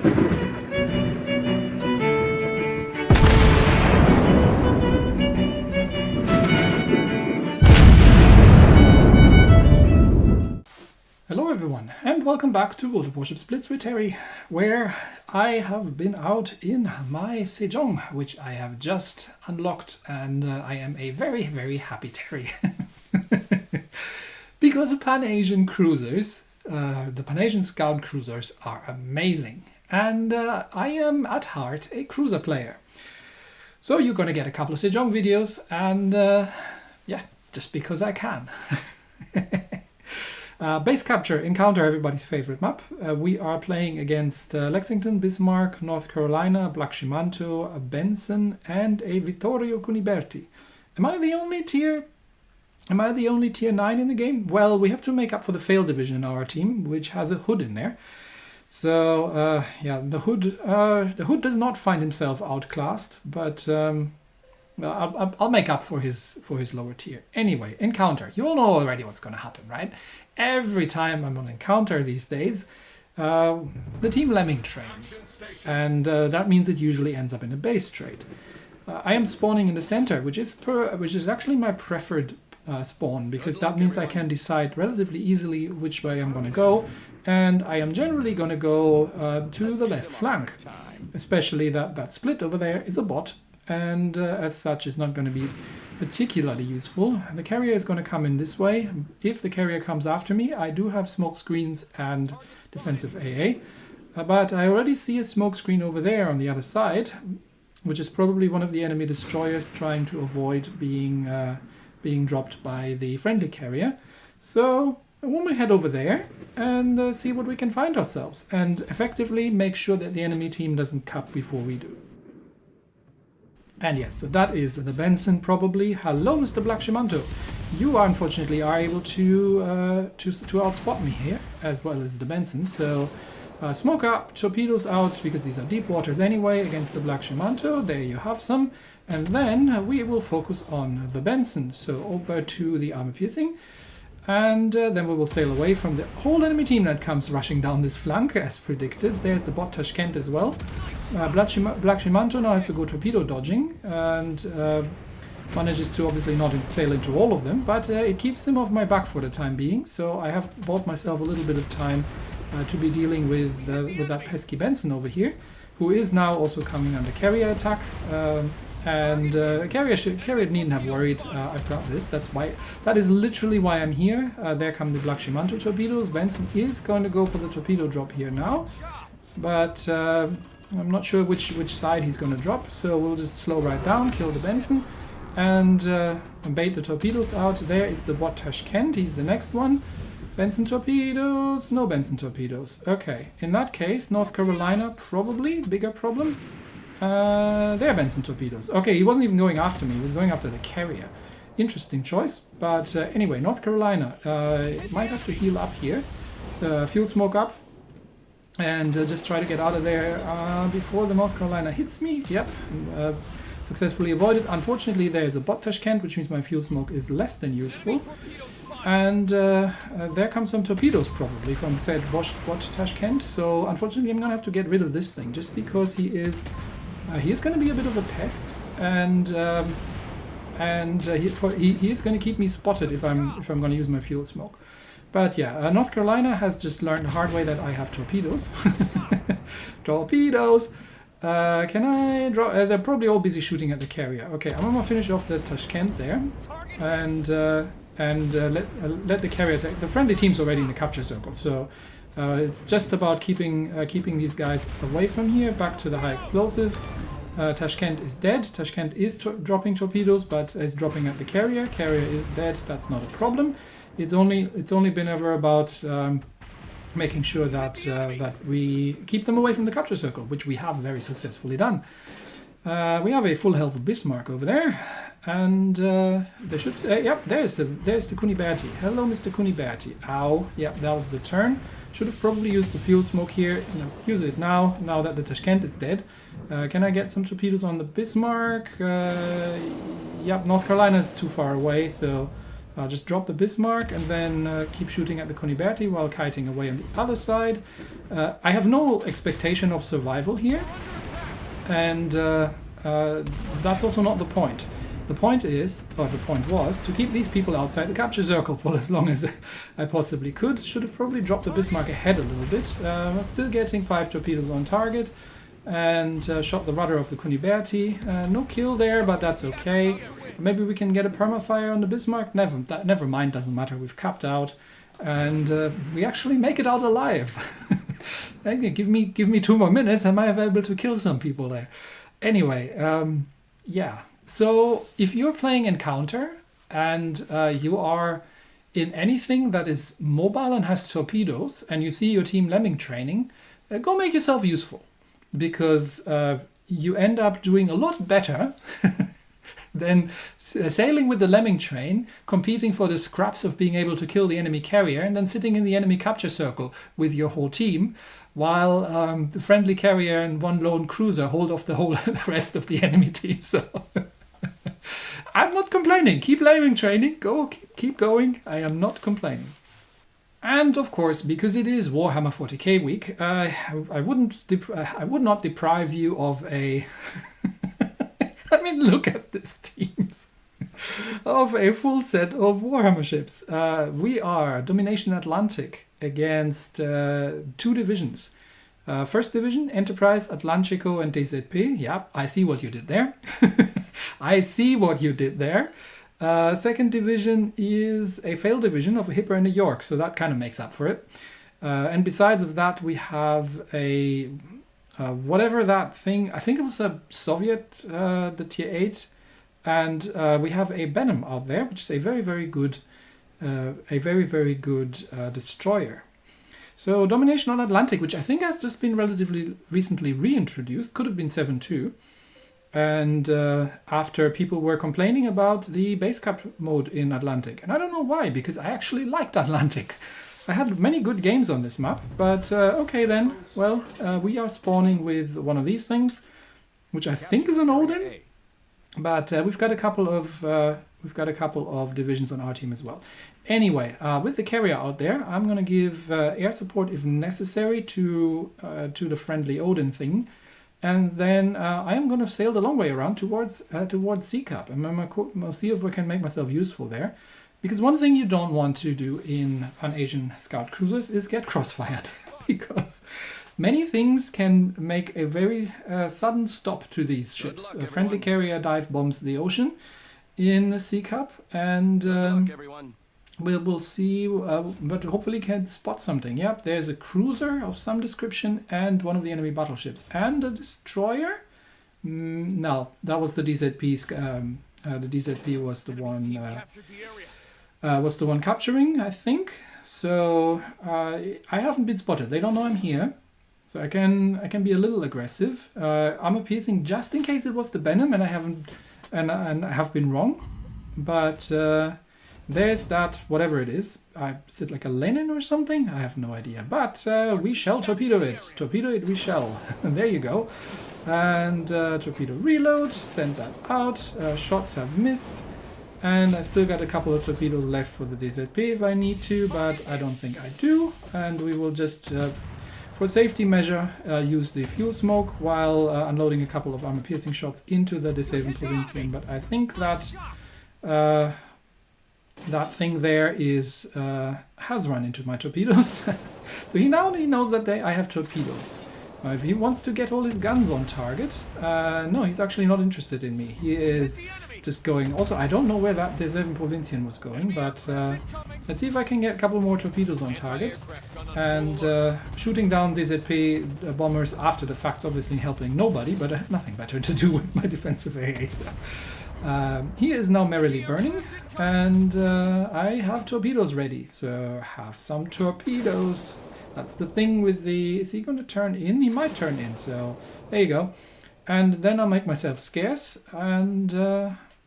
Hello everyone, and welcome back to Warships Blitz with Terry, where I have been out in my Sejong, which I have just unlocked, and I am a very, very happy Terry. Because the Pan-Asian cruisers, the Pan-Asian scout cruisers are amazing, and I am at heart a cruiser player. So you're going to get a couple of Sejong videos, and yeah, just because I can. Base capture, encounter, everybody's favorite map. We are playing against Lexington, Bismarck, North Carolina, Blaximanto, Benson, and a Vittorio Cuniberti. Am I the only tier 9 in the game? Well, we have to make up for the fail division in our team, which has a Hood in there. So yeah, the Hood does not find himself outclassed, but well, I'll make up for his lower tier. Anyway, encounter. You all know already what's going to happen, right? Every time I'm on encounter these days, the team lemming trains, and that means it usually ends up in a base trade. I am spawning in the center, which is actually my preferred spawn, because that means I can decide relatively easily which way I'm going to go, and I am generally going to go to the left flank, especially that split over there is a bot, and as such is not going to be particularly useful. The carrier is going to come in this way. If the carrier comes after me, I do have smoke screens and defensive AA, but I already see a smoke screen over there on the other side, which is probably one of the enemy destroyers trying to avoid being dropped by the friendly carrier. So I want to head over there and see what we can find ourselves, and effectively make sure that the enemy team doesn't cut before we do. And yes, so that is the Benson probably. Hello, Mr. Blaximanto. You unfortunately are able to outspot me here, as well as the Benson. So smoke up, torpedoes out, because these are deep waters anyway, against the Blaximanto. There you have some. And then we will focus on the Benson. So over to the armor piercing. And then we will sail away from the whole enemy team that comes rushing down this flank, as predicted. There's the bot Tashkent as well. Blaximanto now has to go torpedo dodging, and manages to obviously not sail into all of them, but it keeps him off my back for the time being, so I have bought myself a little bit of time to be dealing with that pesky Benson over here, who is now also coming under carrier attack. And carrier needn't have worried. I've got this. That is literally why I'm here. There come the Blaximanto torpedoes. Benson is going to go for the torpedo drop here now, but I'm not sure which side he's going to drop. So we'll just slow right down, kill the Benson, and bait the torpedoes out. There is the bot Tashkent. He's the next one. Benson torpedoes. No Benson torpedoes. Okay. In that case, North Carolina probably bigger problem. There are Benson torpedoes. Okay, he wasn't even going after me, he was going after the carrier. Interesting choice, but anyway, North Carolina might have to heal up here. So fuel smoke up, and just try to get out of there before the North Carolina hits me. Yep, successfully avoided. Unfortunately, there is a bot Tashkent, which means my fuel smoke is less than useful. And there come some torpedoes probably from said bot Tashkent. So unfortunately, I'm going to have to get rid of this thing, just because he is going to be a bit of a pest, and he is going to keep me spotted if I'm going to use my fuel smoke. But yeah, North Carolina has just learned the hard way that I have torpedoes. Torpedoes! Can I draw? They're probably all busy shooting at the carrier. Okay, I'm going to finish off the Tashkent there, and let the carrier take. The friendly team's already in the capture circle, so it's just about keeping these guys away from here. Back to the high explosive. Tashkent is dead. Tashkent is dropping torpedoes, but is dropping at the carrier. Carrier is dead. That's not a problem. It's only been ever about making sure that we keep them away from the capture circle, which we have very successfully done. We have a full health of Bismarck over there, and there should yep, there's the Cuniberti. Hello, Mr. Cuniberti. Ow. Yep, that was the turn. Should have probably used the fuel smoke here. No, use it now that the Tashkent is dead. Can I get some torpedoes on the Bismarck? Yep, North Carolina is too far away, so I'll just drop the Bismarck and then keep shooting at the Kuniberti while kiting away on the other side. I have no expectation of survival here, and that's also not the point. The point is, or the point was, to keep these people outside the capture circle for as long as I possibly could. Should have probably dropped the Bismarck ahead a little bit. Still getting 5 torpedoes on target, and shot the rudder of the Kuniberti. No kill there, but that's okay. Maybe we can get a permafire on the Bismarck. Never mind, doesn't matter. We've capped out, and we actually make it out alive. give me 2 more minutes. I might be able to kill some people there. Anyway, yeah. So if you're playing Encounter and you are in anything that is mobile and has torpedoes, and you see your team lemming training, go make yourself useful, because you end up doing a lot better than sailing with the lemming train, competing for the scraps of being able to kill the enemy carrier, and then sitting in the enemy capture circle with your whole team, while the friendly carrier and 1 lone cruiser hold off the rest of the enemy team. So I'm not complaining. Keep lemming training. Go, keep going. I am not complaining. And of course, because it is Warhammer 40k week, I would not deprive you of a. I mean, look at these teams. Of a full set of Warhammer ships. We are Domination Atlantic against 2 divisions. First division, Enterprise, Atlantico, and DZP. Yeah, I see what you did there. I see what you did there. Second division is a failed division of a Hipper and a York, so that kind of makes up for it. And besides of that, we have a whatever that thing. I think it was a Soviet, the Tier 8, and we have a Benham out there, which is a very very good destroyer. So Domination on Atlantic, which I think has just been relatively recently reintroduced, could have been 7.2. And after people were complaining about the base cap mode in Atlantic. And I don't know why, because I actually liked Atlantic. I had many good games on this map, but okay then. Well, we are spawning with one of these things, which I think is an Odin. But we've got a couple of divisions on our team as well. Anyway, with the carrier out there, I'm going to give air support if necessary to the friendly Odin thing. And then I am going to sail the long way around towards Sea Cup. And I'll see if I can make myself useful there. Because one thing you don't want to do in Pan-Asian scout cruisers is get crossfired. Because many things can make a very sudden stop to these ships. A friendly carrier dive bombs the ocean in Sea Cup. And we'll see, but hopefully can spot something. Yep, there's a cruiser of some description and one of the enemy battleships. And a destroyer? No, that was the DZP. The DZP was the one capturing, I think. So I haven't been spotted. They don't know I'm here. So I can be a little aggressive. Armor piercing just in case it was the Benham and I have been wrong. But there's that, whatever it is. Is it like a Lenin or something? I have no idea. But we shall torpedo it. Torpedo it we shall. There you go. And torpedo reload. Send that out. Shots have missed. And I still got a couple of torpedoes left for the DZP if I need to, but I don't think I do. And we will just, for safety measure, use the fuel smoke while unloading a couple of armor-piercing shots into the Sejong Provincian. But I think that that thing there is has run into my torpedoes. So he knows that I have torpedoes. If he wants to get all his guns on target, no, he's actually not interested in me. He is just going. Also, I don't know where that Sejong Provincian was going, but let's see if I can get a couple more torpedoes on target. And shooting down DZP bombers after the fact's obviously helping nobody, but I have nothing better to do with my defensive AA. So. He is now merrily burning, and I have torpedoes ready, so have some torpedoes. That's the thing with the... Is he going to turn in? He might turn in, so there you go. And then I'll make myself scarce and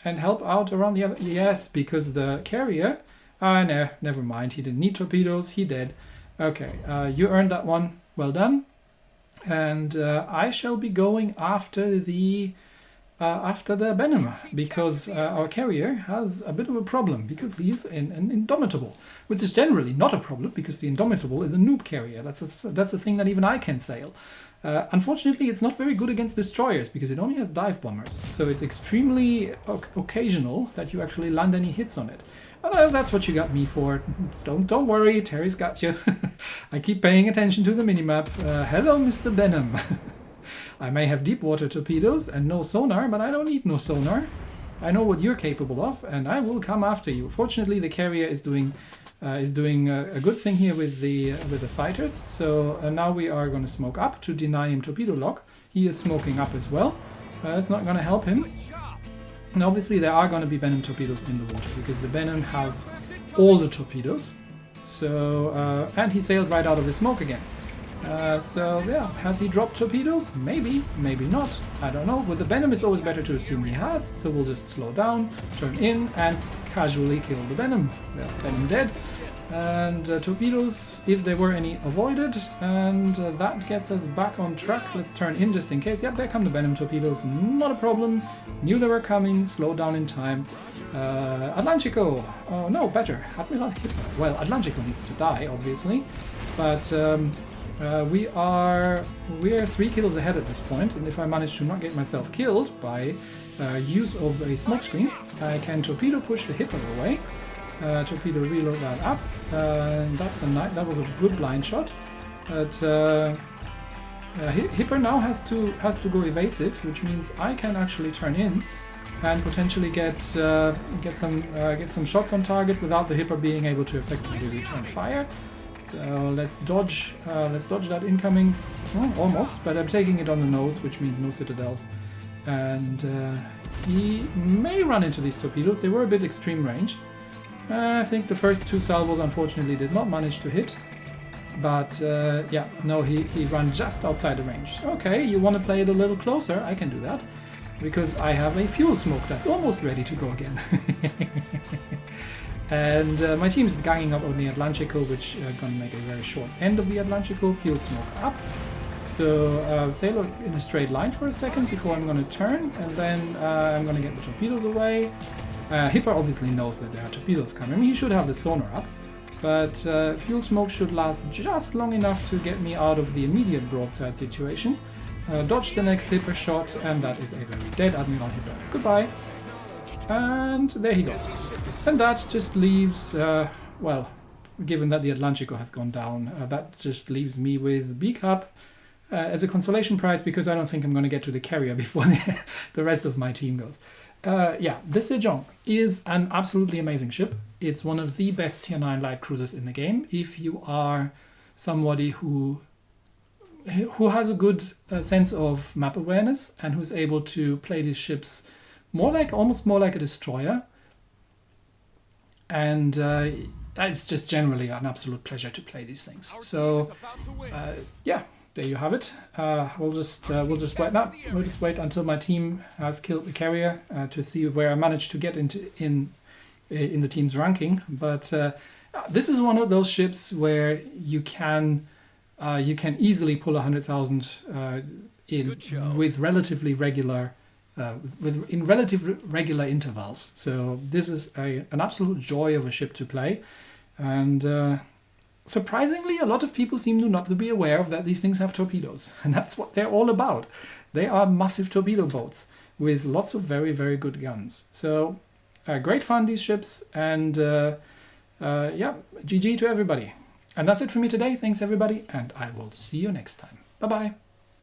help out around the other... Yes, because the carrier... no, never mind. He didn't need torpedoes. He did. Okay, you earned that one. Well done. And I shall be going after the after the Benham, because our carrier has a bit of a problem because he's an Indomitable, which is generally not a problem because the Indomitable is a noob carrier. That's a thing that even I can sail. Unfortunately, it's not very good against destroyers because it only has dive bombers, so it's extremely occasional that you actually land any hits on it. But that's what you got me for. Don't worry, Terry's got you. I keep paying attention to the minimap. Hello, Mr. Benham. I may have deep water torpedoes and no sonar, but I don't need no sonar. I know what you're capable of, and I will come after you. Fortunately, the carrier is doing a good thing here with the fighters. So now we are going to smoke up to deny him torpedo lock. He is smoking up as well. It's not going to help him. And obviously there are going to be Benham torpedoes in the water because the Benham has all the torpedoes. So and he sailed right out of his smoke again. So yeah, has he dropped torpedoes? Maybe, maybe not. I don't know. With the Benham it's always better to assume he has. So we'll just slow down, turn in, and casually kill the Benham. Yeah, Benham dead. And torpedoes, if there were any, avoided. And that gets us back on track. Let's turn in just in case. Yep, there come the Benham torpedoes. Not a problem. Knew they were coming. Slow down in time. Atlantico. Oh no, better. Admiral Hitler. Well, Atlantico needs to die, obviously. But we are 3 kills ahead at this point. And if I manage to not get myself killed by use of a smokescreen, I can torpedo push the Hitler away. Torpedo reload that up. That was a good blind shot. But Hipper now has to go evasive, which means I can actually turn in and potentially get some shots on target without the Hipper being able to effectively return fire. So let's dodge that incoming. Oh, almost, but I'm taking it on the nose, which means no citadels. And he may run into these torpedoes. They were a bit extreme range. I think the first 2 salvos unfortunately did not manage to hit. But yeah, no, he ran just outside the range. Okay, you want to play it a little closer? I can do that. Because I have a fuel smoke that's almost ready to go again. And my team is ganging up on the Atlantico, which going to make a very short end of the Atlantico. Fuel smoke up. So sail in a straight line for a second before I'm going to turn, and then I'm going to get the torpedoes away. Hipper obviously knows that there are torpedoes coming. He should have the sonar up, but fuel smoke should last just long enough to get me out of the immediate broadside situation. Dodge the next Hipper shot, and that is a very dead Admiral Hipper. Goodbye. And there he goes. And that just leaves, well, given that the Atlantico has gone down, that just leaves me with B Cup as a consolation prize, because I don't think I'm going to get to the carrier before the rest of my team goes. Yeah, the Sejong is an absolutely amazing ship. It's one of the best Tier 9 light cruisers in the game. If you are somebody who has a good sense of map awareness and who's able to play these ships almost more like a destroyer, and it's just generally an absolute pleasure to play these things. So yeah, there you have it. We'll just wait now. We'll just wait until my team has killed the carrier to see where I manage to get in the team's ranking. But this is one of those ships where you can easily pull 100,000 in with relatively regular. In relatively regular intervals. So this is an absolute joy of a ship to play, and surprisingly a lot of people seem not to be aware of that these things have torpedoes, and that's what they're all about. They are massive torpedo boats with lots of very, very good guns. So great fun, these ships, and yeah, GG to everybody. And that's it for me today. Thanks everybody, and I will see you next time. Bye bye.